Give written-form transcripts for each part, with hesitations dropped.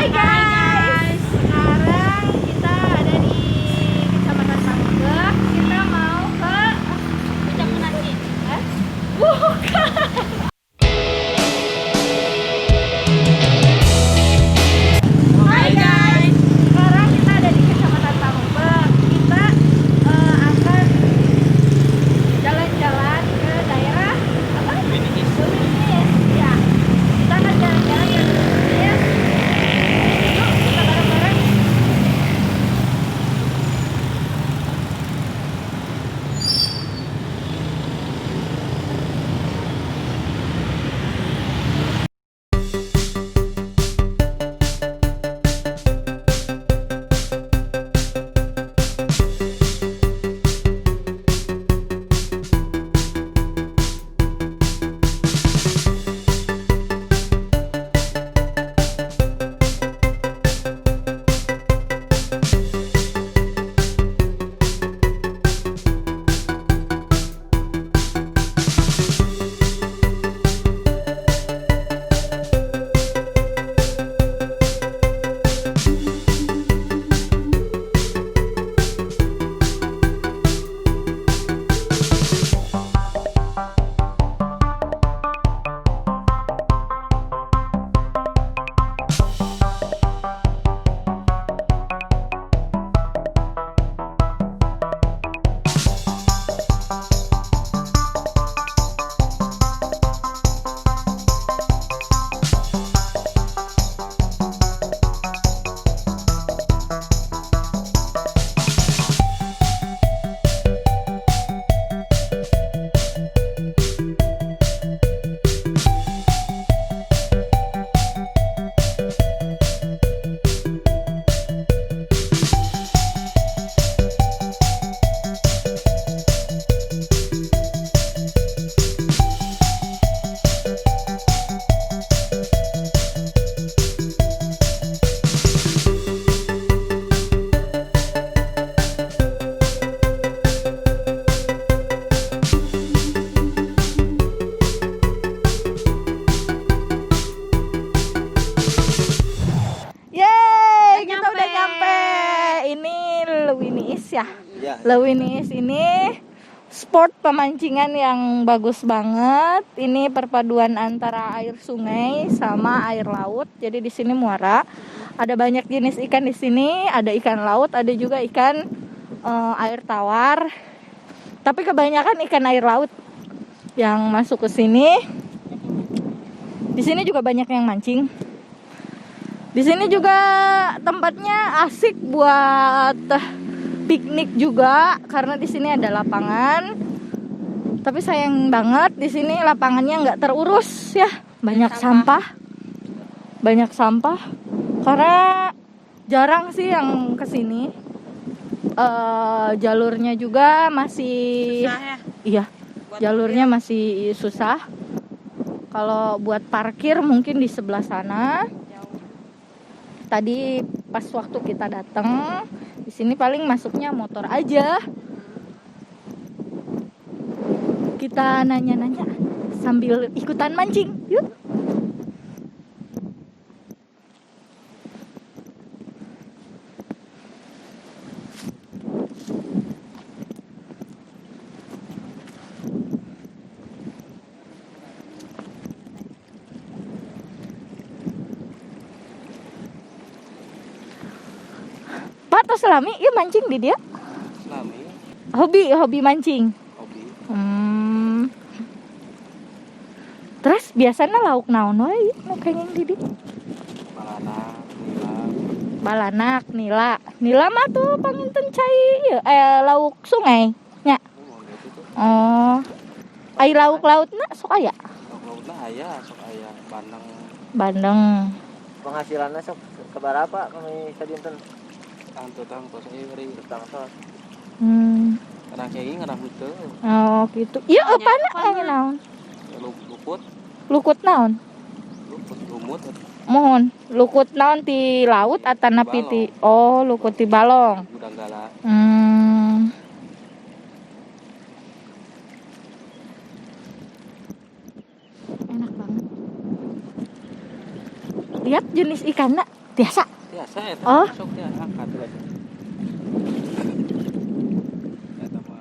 Hai guys, sekarang kita ada di Kecamatan Panggeh. Kita mau ke Puncak Menanti. Bukan. Hai guys, sekarang kita ada di Kecamatan Panggeh. Kita akan jalan-jalan ke daerah apa? Luwinis. Ya. Kita akan jalan-jalan ke Luwinis. Yuk, kita bareng-bareng. Yeay, kita udah nyampe. Ini Luwinis ya. Luwinis ini sport pemancingan yang bagus banget. Ini perpaduan antara air sungai sama air laut. Jadi di sini muara. Ada banyak jenis ikan di sini. Ada ikan laut, ada juga ikan air tawar. Tapi kebanyakan ikan air laut yang masuk ke sini. Di sini juga banyak yang mancing. Di sini juga tempatnya asik buat piknik juga karena di sini ada lapangan. Tapi sayang banget di sini lapangannya nggak terurus ya, banyak sampah. Banyak sampah karena jarang sih yang kesini. Jalurnya juga masih susah ya? Iya, jalurnya masih susah. Kalau buat parkir mungkin di sebelah sana. Tadi pas waktu kita datang, di sini paling masuknya motor aja. Kita nanya-nanya sambil ikutan mancing. Yuk. Pak atau Selami, iya mancing di dia? Selami, Hobi mancing. hobi. Terus biasanya lauk naon wae nu kenging di dia? Balanak, nila. Balanak, nila mah tuh panginten cai lauk sungai nya. Oh. Ai lauk-lautna sok aya. Laut-lautna aya, sok aya Bandeng. Penghasilannya sok keberapa kami sadinten tangto saya beri tangsos kadang kenging kadang huteu. Oh gitu. Iya apana aya naon? Luput, Lukut naon? lumut. Mohon, lukut naon ti laut atau napi ti lukut ti balong. Gudang gala. Enak banget. Lihat jenis ikannya. Biasa. Biasa eta Oh. sok teh angkat lagi. Eta mah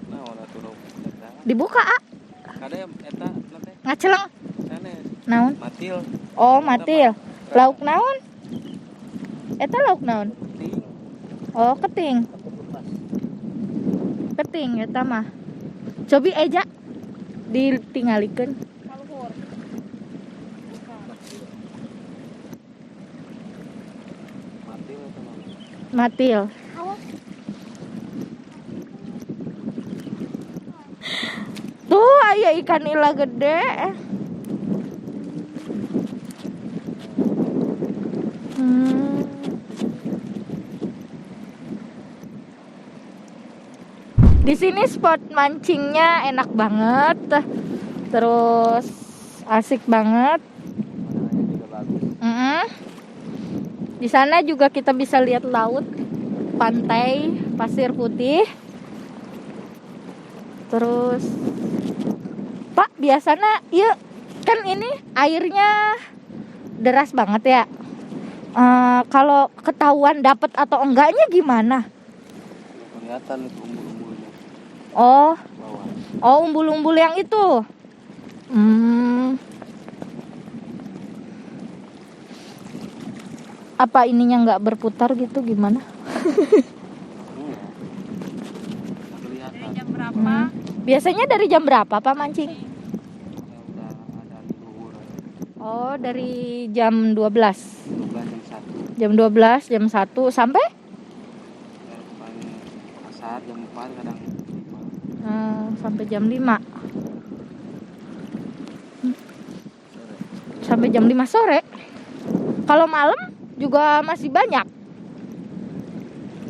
naon atuh lauk eta. Dibuka Kada eta nanti ngaceleng. sanes Naon? matil Oh, matil. Lauk naon? Eta lauk naon? ting. Oh, keting. Keting eta mah. Cobi eja ditinggalikeun. Matil eta mah. Matil. Tuh aya ikan nila gede. Di sini spot mancingnya enak banget. Terus asik banget. Pemandangannya juga bagus. Di sana juga kita bisa lihat laut, pantai, pasir putih. Terus, Pak, biasanya, iya kan ini airnya deras banget ya. Kalau ketahuan dapat atau enggaknya gimana? Kelihatan itu umbul-umbulnya Oh, bawah. umbul-umbul yang itu. Apa ininya nggak berputar gitu gimana? Kelihatan. Jam berapa? Biasanya dari jam berapa Pak mancing? Udah ada di luhur. Oh, dari jam 12. 12 Jam jam 1. 12, jam 1 sampai Paling pasar jam 4 kadang 5. sampai jam 5. Sampai jam 5 sore. Kalau malam juga masih banyak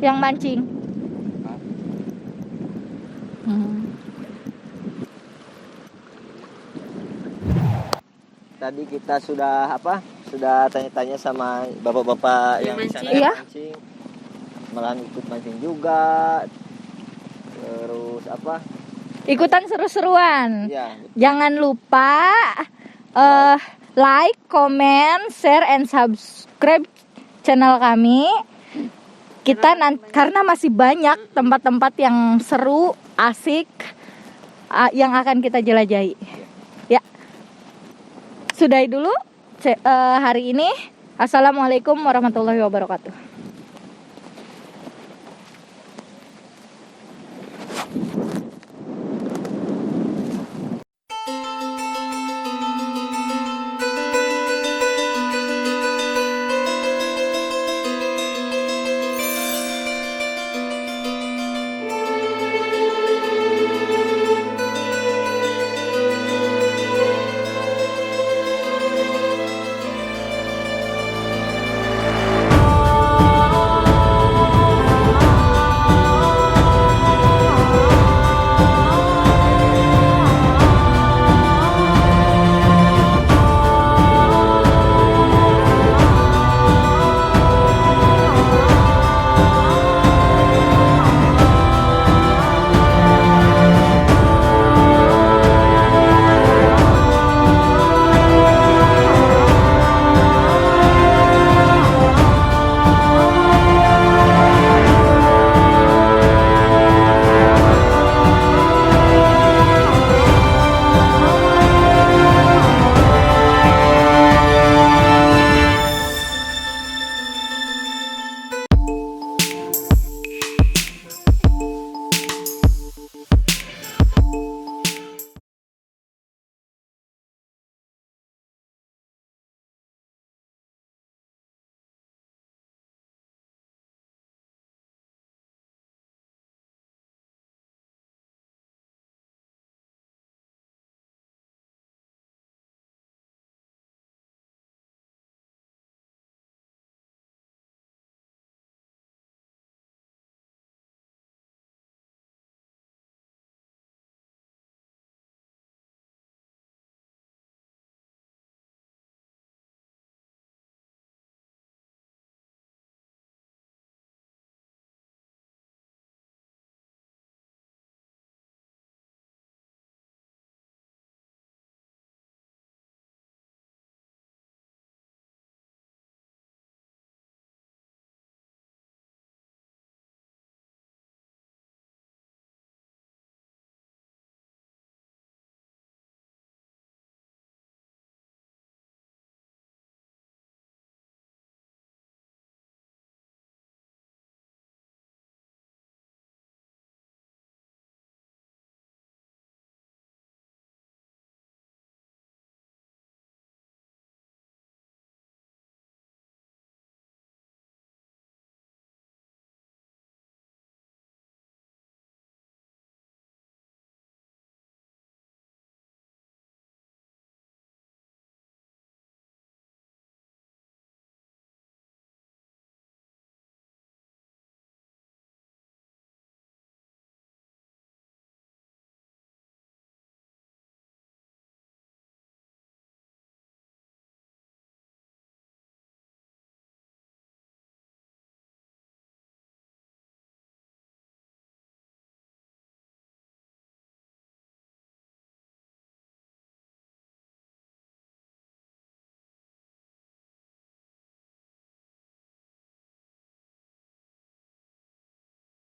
yang mancing. Tadi kita sudah sudah tanya-tanya sama bapak-bapak yang di sana Iya. mancing. Malahan ikut mancing juga. Terus Ikutan seru-seruan. Ya, Jangan lupa like, comment, share, and subscribe channel kami. Karena masih banyak tempat-tempat yang seru, asik, yang akan kita jelajahi. Ya, sudahi dulu hari ini. Assalamualaikum warahmatullahi wabarakatuh.